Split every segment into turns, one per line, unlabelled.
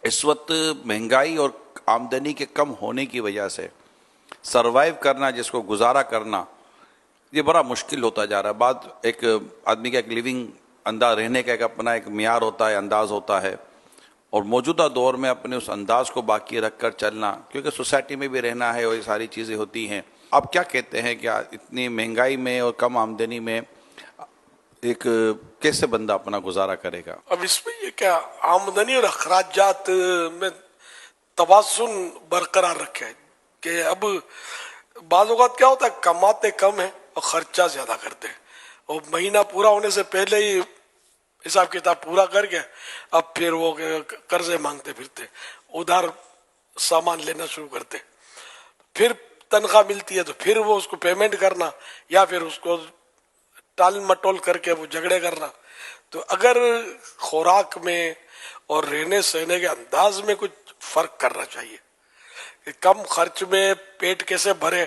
اس وقت مہنگائی اور آمدنی کے کم ہونے کی وجہ سے سروائیو کرنا، جس کو گزارا کرنا، یہ بڑا مشکل ہوتا جا رہا ہے۔ بعد ایک آدمی کا ایک لیونگ انداز، رہنے کا ایک اپنا ایک معیار ہوتا ہے، انداز ہوتا ہے، اور موجودہ دور میں اپنے اس انداز کو باقی رکھ کر چلنا، کیونکہ سوسائٹی میں بھی رہنا ہے اور یہ ساری چیزیں ہوتی ہیں۔ آپ کیا کہتے ہیں کہ اتنی مہنگائی میں اور کم آمدنی میں ایک کیسے بندہ اپنا گزارا کرے گا؟
اب اس میں یہ کیا آمدنی اور اخراجات میں توازن برقرار رکھے کہ اب بعض اوقات کیا ہوتا ہے کماتے کم ہیں اور خرچہ زیادہ کرتے ہیں، اور مہینہ پورا ہونے سے پہلے ہی حساب کتاب پورا کر کے اب پھر وہ قرضے مانگتے پھرتے، ادھار سامان لینا شروع کرتے، پھر تنخواہ ملتی ہے تو پھر وہ اس کو پیمنٹ کرنا یا پھر اس کو ٹال مٹول کر کے وہ جھگڑے کرنا۔ تو اگر خوراک میں اور رہنے سہنے کے انداز میں کچھ فرق کرنا چاہیے کہ کم خرچ میں پیٹ کیسے بھرے،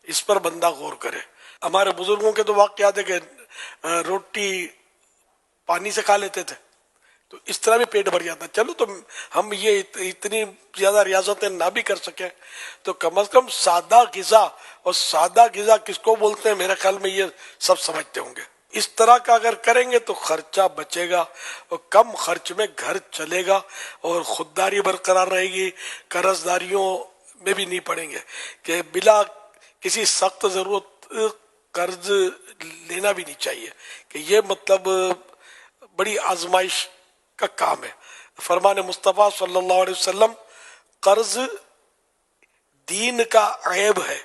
اس پر بندہ غور کرے۔ ہمارے بزرگوں کے تو واقعات ہے کہ روٹی پانی سے کھا لیتے تھے تو اس طرح بھی پیٹ بھر جاتا۔ چلو تو ہم یہ اتنی زیادہ ریاضتیں نہ بھی کر سکیں تو کم از کم سادہ غذا، اور سادہ غذا کس کو بولتے ہیں میرے خیال میں یہ سب سمجھتے ہوں گے، اس طرح کا اگر کریں گے تو خرچہ بچے گا اور کم خرچ میں گھر چلے گا اور خودداری برقرار رہے گی، قرض داریوں میں بھی نہیں پڑیں گے کہ بلا کسی سخت ضرورت قرض لینا بھی نہیں چاہیے، کہ یہ مطلب بڑی آزمائش کا کام ہے۔ فرمان مصطفیٰ صلی اللہ علیہ وسلم قرض دین کا عیب ہے،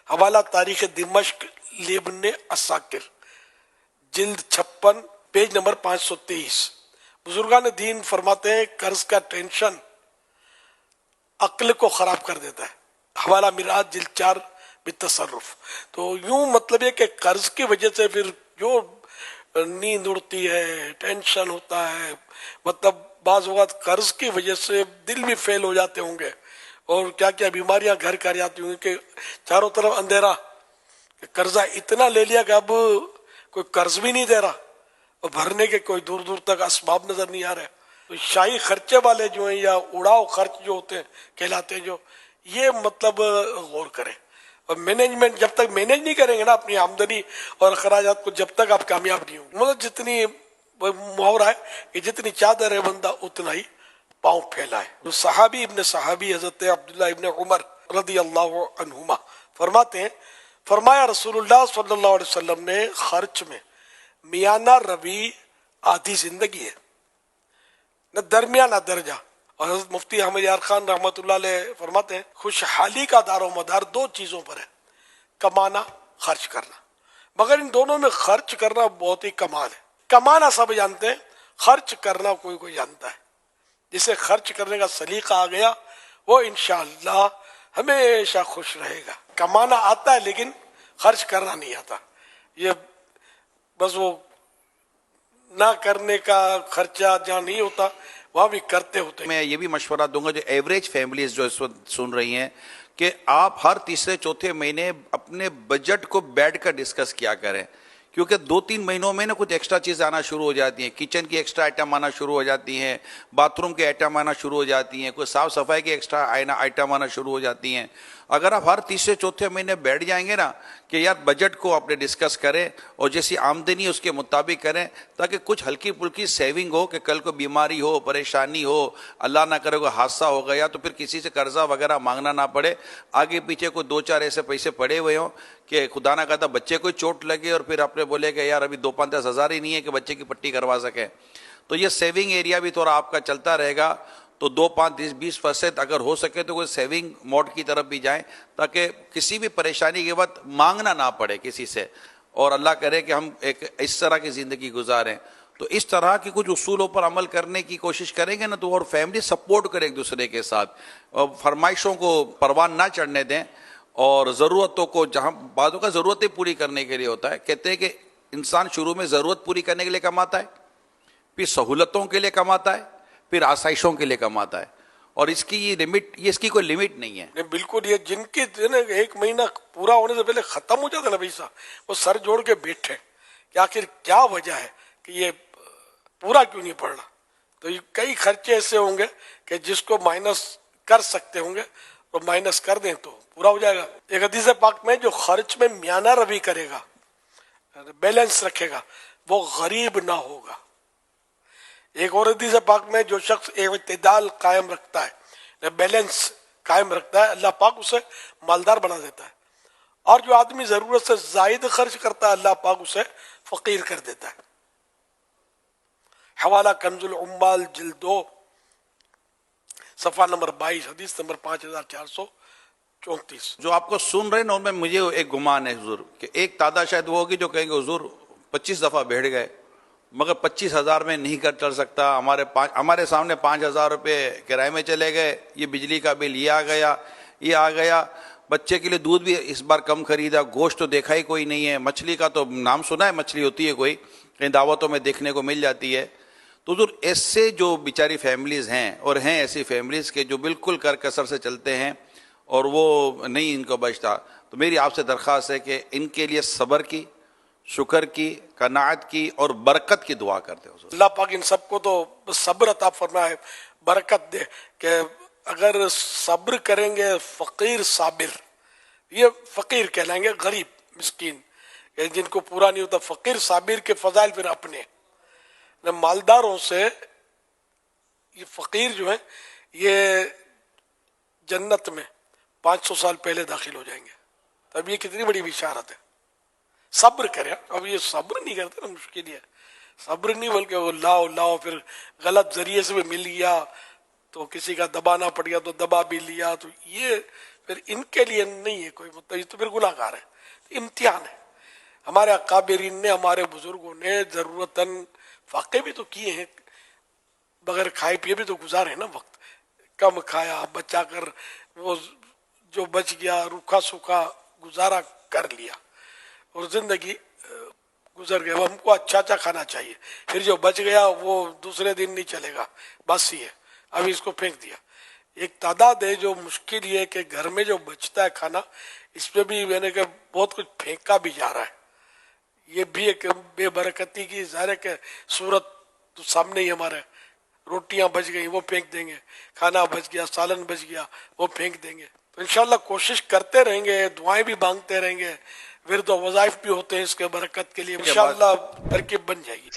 حوالہ تاریخ دمشق لابن عساکر جلد 56 پیج نمبر 523۔ بزرگان دین فرماتے ہیں قرض کا ٹینشن عقل کو خراب کر دیتا ہے، حوالہ میراث جلد 4 بالتصرف۔ تو یوں مطلب یہ کہ قرض کی وجہ سے پھر جو نیند اڑتی ہے، ٹینشن ہوتا ہے، مطلب بعض اوقات قرض کی وجہ سے دل بھی فیل ہو جاتے ہوں گے اور کیا کیا بیماریاں گھر کر جاتی ہوں گی کہ چاروں طرف اندھیرا، قرضہ اتنا لے لیا کہ اب کوئی قرض بھی نہیں دے رہا اور بھرنے کے کوئی دور دور تک اسباب نظر نہیں آ رہے۔ تو شاہی خرچے والے جو ہیں یا اڑاؤ خرچ جو ہوتے ہیں کہلاتے ہیں، جو یہ مطلب غور کریں، اور مینجمنٹ جب تک مینج نہیں کریں گے نا اپنی آمدنی اور اخراجات کو، جب تک آپ کامیاب نہیں ہوں گے۔ مطلب جتنی محاورہ ہے کہ جتنی چادر ہے بندہ اتنا ہی پاؤں پھیلائے۔ تو صحابی ابن صحابی حضرت عبداللہ ابن عمر رضی اللہ عنہما فرماتے ہیں، فرمایا رسول اللہ صلی اللہ علیہ وسلم نے خرچ میں میانہ روی آدھی زندگی ہے، نہ درمیانہ درجہ۔ اور حضرت مفتی احمد یار خان رحمۃ اللہ علیہ فرماتے ہیں خوشحالی کا دار و مدار دو چیزوں پر ہے، کمانا، خرچ کرنا، مگر ان دونوں میں خرچ کرنا بہت ہی کمال ہے۔ کمانا سب جانتے ہیں، خرچ کرنا کوئی کوئی جانتا ہے۔ جسے خرچ کرنے کا سلیقہ آ گیا وہ انشاءاللہ ہمیشہ خوش رہے گا۔ کمانا آتا ہے لیکن خرچ کرنا نہیں آتا، یہ بس وہ نہ کرنے کا خرچہ جہاں نہیں ہوتا وہاں بھی کرتے ہوتے ہیں۔
میں یہ بھی مشورہ دوں گا جو ایوریج فیملیز جو اس وقت سن رہی ہیں کہ آپ ہر تیسرے چوتھے مہینے اپنے بجٹ کو بیٹھ کر ڈسکس کیا کریں، کیونکہ 2-3 مہینوں میں نا کچھ ایکسٹرا چیزیں آنا شروع ہو جاتی ہیں، کچن کی ایکسٹرا آئٹم آنا شروع ہو جاتی ہیں، باتھ روم کے آئٹم آنا شروع ہو جاتی ہیں، کوئی صاف صفائی کی ایکسٹرا آئٹم آنا شروع ہو جاتی ہیں۔ اگر آپ ہر تیسرے چوتھے مہینے بیٹھ جائیں گے نا کہ یار بجٹ کو اپنے ڈسکس کریں اور جیسی آمدنی اس کے مطابق کریں، تاکہ کچھ ہلکی پھلکی سیونگ ہو کہ کل کو بیماری ہو، پریشانی ہو، اللہ نہ کرے کوئی حادثہ ہو گیا تو پھر کسی سے قرضہ وغیرہ مانگنا نہ پڑے، آگے پیچھے کوئی 2-4 ایسے پیسے پڑے ہوئے ہوں کہ خدا نہ کہتا بچے کو چوٹ لگے اور پھر آپ نے بولے کہ یار ابھی 2-5-10 ہزار ہی نہیں ہے کہ بچے کی پٹی کروا سکیں، تو یہ سیونگ ایریا بھی تھوڑا آپ کا چلتا رہے گا۔ تو 2-5-20% اگر ہو سکے تو کوئی سیونگ موڈ کی طرف بھی جائیں تاکہ کسی بھی پریشانی کے وقت مانگنا نہ پڑے کسی سے، اور اللہ کرے کہ ہم ایک اس طرح کی زندگی گزاریں۔ تو اس طرح کی کچھ اصولوں پر عمل کرنے کی کوشش کریں گے نا تو اور فیملی سپورٹ کرے ایک دوسرے کے ساتھ، اور فرمائشوں کو پروان نہ چڑھنے دیں، اور ضرورتوں کو جہاں بعضوں کا ضرورتیں پوری کرنے کے لیے ہوتا ہے، کہتے ہیں کہ انسان شروع میں ضرورت پوری کرنے کے لیے کماتا ہے، پھر سہولتوں کے لیے کماتا ہے، پھر آسائشوں کے لیے کماتا ہے، اور اس کی یہ لمٹ، یہ اس کی کوئی لمٹ نہیں ہے۔
بالکل، یہ جن کی ایک مہینہ پورا ہونے سے پہلے ختم ہو جاتا ہے نا پیسہ، وہ سر جوڑ کے بیٹھے کہ آخر کیا وجہ ہے کہ یہ پورا کیوں نہیں پڑ رہا، تو یہ کئی خرچے ایسے ہوں گے کہ جس کو مائنس کر سکتے ہوں گے اور مائنس کر دیں تو پورا ہو جائے گا. ایک حدیث پاک میں جو خرچ میں میانہ روی کرے گا، بیلنس رکھے گا، وہ غریب نہ ہوگا. ایک اور حدیث پاک میں جو شخص اعتدال قائم رکھتا ہے، بیلنس قائم رکھتا ہے، اللہ پاک اسے مالدار بنا دیتا ہے. اور جو آدمی ضرورت سے زائد خرچ کرتا ہے، اللہ پاک اسے فقیر کر دیتا ہے. حوالہ کنز العمال جلد 2 صفحہ نمبر 22 حدیث نمبر 5434.
جو آپ کو سن رہے نا ان میں مجھے ایک گمان ہے حضور کہ ایک تعداد شاید وہ ہوگی جو کہیں گے حضور 25 دفعہ بیٹھ گئے مگر 25,000 میں نہیں کر چل سکتا، ہمارے سامنے 5,000 روپے کرائے میں چلے گئے، یہ بجلی کا بل یہ آ گیا، بچے کے لیے دودھ بھی اس بار کم خریدا، گوشت تو دیکھا ہی کوئی نہیں ہے، مچھلی کا تو نام سنا ہے، مچھلی ہوتی ہے کوئی کہیں دعوتوں میں دیکھنے کو مل جاتی ہے. تو حضور ایسے جو بیچاری فیملیز ہیں اور ہیں ایسی فیملیز کے جو بالکل کر کسر سے چلتے ہیں اور وہ نہیں ان کو بچتا، تو میری آپ سے درخواست ہے کہ ان کے لیے صبر کی، شکر کی، قناعت کی اور برکت کی دعا کرتے حضور.
اللہ پاک ان سب کو تو صبر عطا فرمائے، برکت دے کہ اگر صبر کریں گے فقیر صابر، یہ فقیر کہلائیں گے، غریب مسکین جن کو پورا نہیں ہوتا. فقیر صابر کے فضائل پھر اپنے مالداروں سے، یہ فقیر جو ہیں یہ جنت میں 500 سال پہلے داخل ہو جائیں گے. اب یہ کتنی بڑی بشارت ہے. صبر کریں. اب یہ صبر نہیں کرتے نا، مشکل ہے صبر نہیں، بلکہ وہ لاؤ پھر غلط ذریعے سے بھی مل گیا تو کسی کا دبانا پڑ گیا تو دبا بھی لیا، تو یہ پھر ان کے لیے نہیں ہے کوئی مطلب، یہ تو پھر گناہ گار ہے، امتحان ہے. ہمارے اکابرین نے، ہمارے بزرگوں نے ضرورتاً واقع بھی تو کیے ہیں، بغیر کھائے پیے بھی تو گزارے نا وقت، کم کھایا بچا کر وہ جو بچ گیا روکھا سوکھا گزارا کر لیا اور زندگی گزر گیا. ہم کو اچھا کھانا چاہیے، پھر جو بچ گیا وہ دوسرے دن نہیں چلے گا، بس ہی ہے، ابھی اس کو پھینک دیا. ایک تعداد ہے جو مشکل یہ ہے کہ گھر میں جو بچتا ہے کھانا، اس پہ بھی میں نے کہ بہت کچھ پھینکا بھی جا رہا ہے. یہ بھی ایک بے برکتی کی ظاہر ہے کہ صورت تو سامنے ہی ہمارے. روٹیاں بچ گئی وہ پھینک دیں گے، کھانا بچ گیا، سالن بچ گیا وہ پھینک دیں گے. تو انشاءاللہ کوشش کرتے رہیں گے، دعائیں بھی مانگتے رہیں گے، ورد و وظائف بھی ہوتے ہیں اس کے برکت کے لیے، انشاءاللہ ترکیب بن جائے گی.